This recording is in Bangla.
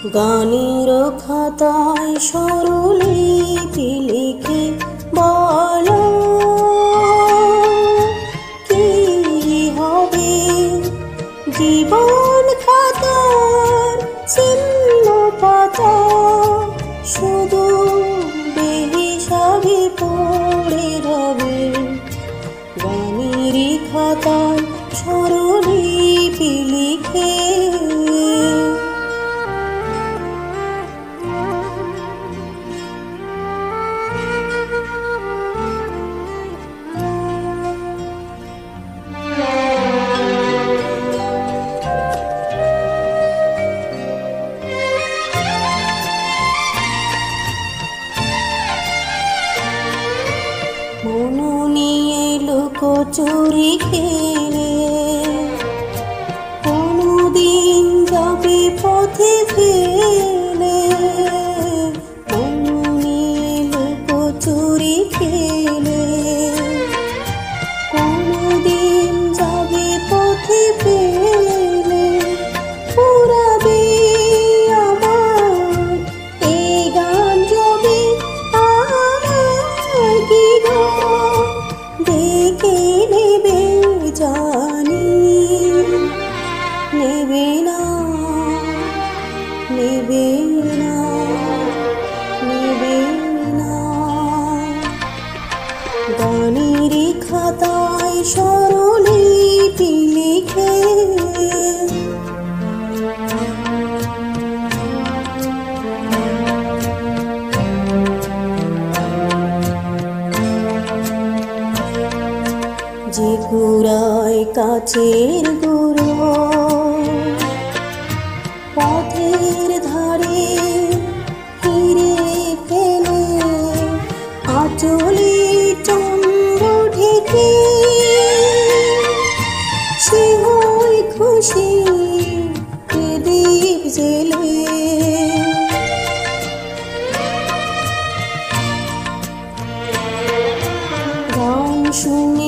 গানের খাতায় স্বরলিপি লিখে বলো কি হবে জীবন খাতার ছিন্ন পাতা শুধু বেহিসাবি পড়ে রবে। গানের খাতায় স্বরলিপি লিখে মনু নিয়ে লুকোচুরি খেলে কোনদিন যাবে পথে ফেলে। মনু নিয়ে লুকোচুরি খেলে কোনদিন যাবে পথে ফেলে। পুরাবে আমার এই গান জবে আমার কি গো ডেকে নেবে জানি নেবে না নেবে না নেবে না। গানের খাতায় স্বরলিপি লিখে যে কুড়ায় কাচের গুঁড়ো পথের ধারে ফিরে ফেলে আঁচলে চন্দ্র ঢেকে সে হয় খুশি প্রদীপ জেলে। গান শুন